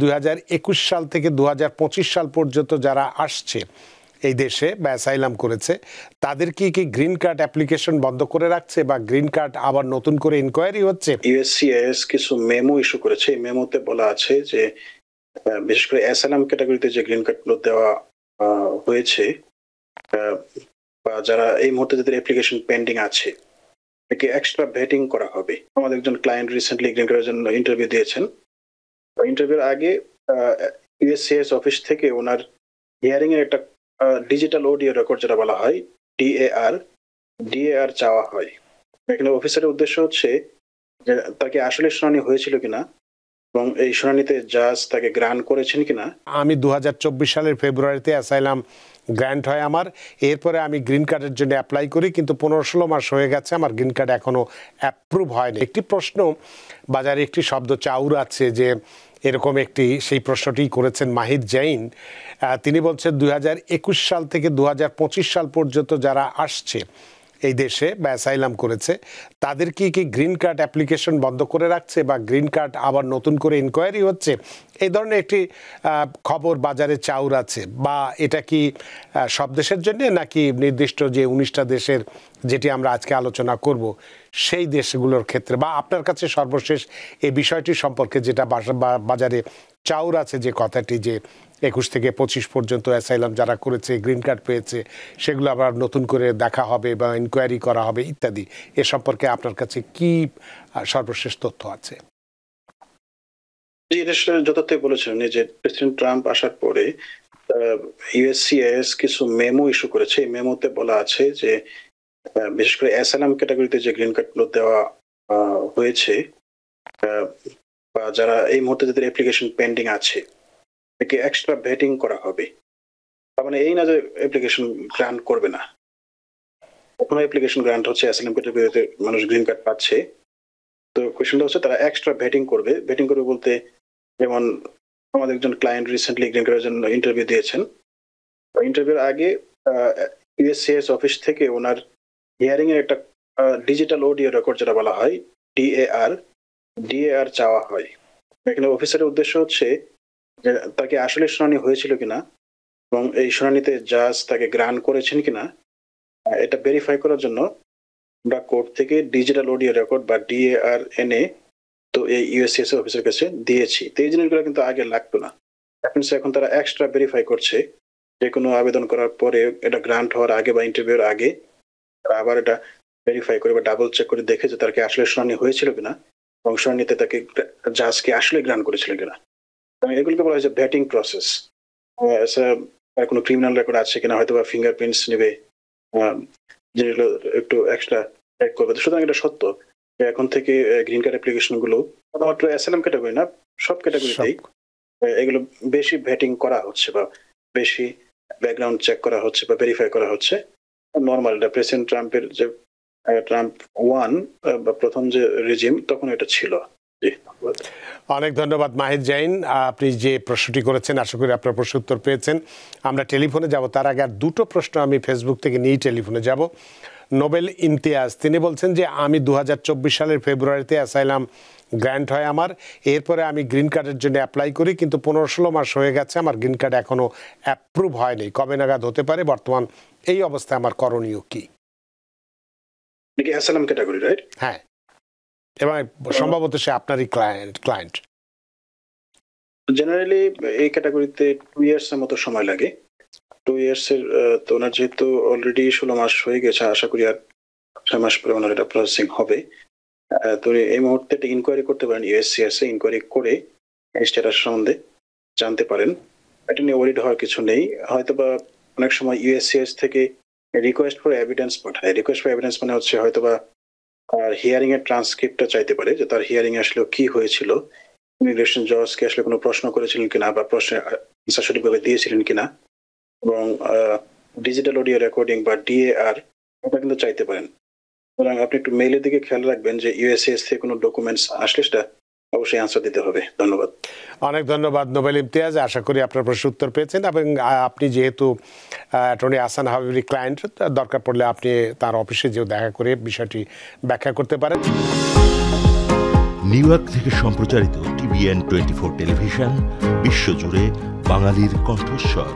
2021 সাল থেকে 2025 সাল পর্যন্ত যারা আসছে এই দেশে বা অ্যাসাইলাম করেছে তাদের কি গ্রিন কার্ড অ্যাপ্লিকেশন বন্ধ করে রাখছে বা গ্রিন কার্ড আবার নতুন করে ইনকোয়ারি হচ্ছে? ইউএসসিআইএস কিছু মেমো ইস্যু করেছে। এই মেমোতে বলা আছে যে বিশেষ করে অ্যাসাইলাম ক্যাটাগরিতে যে গ্রিন কার্ডগুলো দেওয়া হয়েছে বা যারা এই মুহূর্তে যাদের অ্যাপ্লিকেশন পেন্ডিং আছে একে এক্সট্রা ভেটিং করা হবে। আমাদের একজন ক্লায়েন্ট রিসেন্টলি গ্রিন কার্ডের জন্য ইন্টারভিউ দিয়েছেন। ইন্টারভিউর আগে ইউএসসিআইএস অফিস থেকে ওনার হিয়ারিং এর একটা ডিজিটাল অডিও রেকর্ড যেটা বলা হয় ডিএআর চাওয়া হয়। এখানে অফিসারের উদ্দেশ্য হচ্ছে যে তাকে আসলে শুনানি হয়েছিল কিনা এবং এই শুনানিতে জাজ তাকে গ্রান্ট করেছেন কিনা। আমি 2024 সালের ফেব্রুয়ারিতে অ্যাসাইলাম গ্র্যান্ট হয় আমার, এরপরে আমি গ্রিন কার্ডের জন্য অ্যাপ্লাই করি, কিন্তু 15-16 মাস হয়ে গেছে, আমার গ্রিন কার্ড এখনো অ্যাপ্রুভ হয়নি। একটি প্রশ্ন বাজারে একটি শব্দ চাউর আছে যে এরকম একটি, সেই প্রশ্নটি করেছেন মাহিদ জাইন। তিনি বলছেন 2021 সাল থেকে 2025 সাল পর্যন্ত যারা আসছে এই দেশে বা অ্যাসাইলাম করেছে তাদের কি গ্রিন কার্ড অ্যাপ্লিকেশন বন্ধ করে রাখছে বা গ্রিন কার্ড আবার নতুন করে ইনকোয়ারি হচ্ছে? এই ধরনের একটি খবর বাজারে চাউর আছে, বা এটা কি সব দেশের জন্য নাকি নির্দিষ্ট যে 19টা দেশের যেটি আমরা আজকে আলোচনা করব সেই দেশগুলোর ক্ষেত্রে, বা আপনার কাছে সর্বশেষ এই বিষয়টি সম্পর্কে যেটা বাজারে চাউর আছে যে কথাটি যে 21 থেকে 25 পর্যন্ত অ্যাসাইলাম যারা করেছে গ্রিন কার্ড পেয়েছে সেগুলো আবার নতুন করে দেখা হবে বা ইনকোয়ারি করা হবে ইত্যাদি, এ সম্পর্কে আপনার কাছে কি সর্বশেষ তথ্য আছে? যথার্থই বলেছেন যে প্রেসিডেন্ট ট্রাম্প আসার পরে ইউএসসিআইএস কিছু মেমো ইস্যু করেছে। এই মেমোতে বলা আছে যে বিশেষ করে অ্যাসাইলাম ক্যাটাগরিতে যে গ্রিন কার্ডগুলো দেওয়া হয়েছে বা যারা এই মুহূর্তে যাদের অ্যাপ্লিকেশন পেন্ডিং আছে একে এক্সট্রা ভেটিং করা হবে। তার মানে এই না যে অ্যাপ্লিকেশন গ্রান্ট করবে না, কোনো অ্যাপ্লিকেশন গ্রান্ট হচ্ছে, অ্যাসাইলাম ক্যাটাগরিতে মানুষ গ্রিন কার্ড পাচ্ছে, তো কোয়েশ্চনটা হচ্ছে তারা এক্সট্রা ভেটিং করবে। ভেটিং করবে বলতে যেমন আমাদের একজন ক্লায়েন্ট রিসেন্টলি গ্রিন কার্ডের জন্য ইন্টারভিউ দিয়েছেন। ইন্টারভিউর আগে ইউএসসিআইএস অফিস থেকে ওনার হিয়ারিং এর একটা ডিজিটাল অডিও রেকর্ড যেটা বলা হয় ডিএআর চাওয়া হয়। এখানে অফিসারের উদ্দেশ্য হচ্ছে যে তাকে আসলে শুনানি হয়েছিল কিনা এবং এই শুনানিতে জাজ তাকে গ্রান্ট করেছেন কিনা এটা ভেরিফাই করার জন্য আমরা কোর্ট থেকে ডিজিটাল অডিও রেকর্ড বা ডিএআর এনে তো এই ইউএসসিআইএস অফিসের কাছে দিয়েছি। তো এই জিনিসগুলো কিন্তু আগে লাগতো না, এখন তারা এক্সট্রা ভেরিফাই করছে। যে কোনো আবেদন করার পরে এটা গ্রান্ট হওয়ার আগে বা ইন্টারভিউর আগে তারা আবার এটা ভেরিফাই করে বা ডাবল চেক করে দেখে যে তাকে আসলে শুনানি হয়েছিল কিনা এবং শুনানিতে তাকে জাজকে আসলে গ্রান্ট করেছিল কিনা। এগুলোকে বলা হয় যে ভেটিং প্রসেস। কোনো ক্রিমিনাল রেকর্ড আছে কিনা, হয়তো বা ফিঙ্গারপ্রিন্টস নেবে, যেগুলো একটু এক্সট্রা চেক করবে। সুতরাং এটা সত্য এখন থেকে গ্রিন কার্ড অ্যাপ্লিকেশন গুলো শুধুমাত্র অ্যাসাইলাম ক্যাটাগরি না, সব ক্যাটাগরিতেই এগুলো বেশি ভেটিং করা হচ্ছে বা বেশি ব্যাকগ্রাউন্ড চেক করা হচ্ছে বা ভেরিফাই করা হচ্ছে। নর্মাল এটা প্রেসিডেন্ট ট্রাম্পের যে ট্রাম্প 1 বা প্রথম যে রেজিম তখন এটা ছিল। অনেক ধন্যবাদ মাহিদ জাইন, আপনি যে প্রশ্নটি করেছেন আশা করি আপনার প্রশ্ন উত্তর পেয়েছেন। আমরা টেলিফোনে যাব, তার আগে আর দুটো প্রশ্ন আমি ফেসবুক থেকে নিয়েই টেলিফোনে যাব। নোবেল ইমতিয়াজ তিনি বলছেন যে আমি 2024 সালের ফেব্রুয়ারিতে অ্যাসাইলাম গ্র্যান্ট হয় আমার, এরপরে আমি গ্রিন কার্ডের জন্য অ্যাপ্লাই করি, কিন্তু 15-16 মাস হয়ে গেছে, আমার গ্রিন কার্ড এখনো অ্যাপ্রুভ হয়নি, কবে নাগাদ হতে পারে? বর্তমান এই অবস্থায় আমার করণীয় কি? Asylum category, right? হ্যাঁ, এবং সম্ভবত সে আপনারই ক্লায়েন্ট। জেনারেলি এই ক্যাটাগরিতে 2 ইয়ার্স এর মতো সময় লাগে। 2 ইয়ার্স এর তো ওনার যেহেতু অলরেডি 16 মাস হয়ে গেছে, আশা করি আর 6 মাস পরে ওনার এটা প্রসেসিং হবে। তো এই মুহূর্তে একটা ইনকোয়ারি করতে পারেন, ইউএসসিআইএস এ ইনকোয়ারি করে স্ট্যাটাস সম্বন্ধে জানতে পারেন। এটা নিয়ে ওয়ারিড হওয়ার কিছু নেই। হয়তোবা অনেক সময় ইউএসসিআইএস থেকে রিকোয়েস্ট ফর এভিডেন্স পাঠায়। রিকোয়েস্ট ফর এভিডেন্স মানে হচ্ছে হয়তোবা হিয়ারিং এর ট্রান্সক্রিপ্টটা চাইতে পারে যে তার হিয়ারিং আসলে কি হয়েছিল, ইমিগ্রেশন জজকে আসলে কোনো প্রশ্ন করেছিলেন কিনা বা প্রশ্নের আনসার সঠিকভাবে দিয়েছিলেন কিনা, এবং ডিজিটাল অডিও রেকর্ডিং বা ডিএআর এটা কিন্তু চাইতে পারেন। সুতরাং আপনি একটু মেইলের দিকে খেয়াল রাখবেন যে ইউএসসিআইএস থেকে কোনো ডকুমেন্টস আসলে সেটা অবশ্যই আনসার দিতে হবে। ধন্যবাদ। অনেক ধন্যবাদ নোবেল ইমতিয়াজ, আশা করি আপনার প্রশ্ন উত্তর পেয়েছেন, এবং আপনি যেহেতু অ্যাটর্নি আহসান হাবিবি ক্লায়েন্ট, দরকার পড়লে আপনি তার অফিসে যেও দেখা করে বিষয়টি ব্যাখ্যা করতে পারেন। নিউ ইয়র্ক থেকে সম্প্রচারিত TVN 24 টেলিভিশন বিশ্বজুড়ে বাঙালির কণ্ঠস্বর।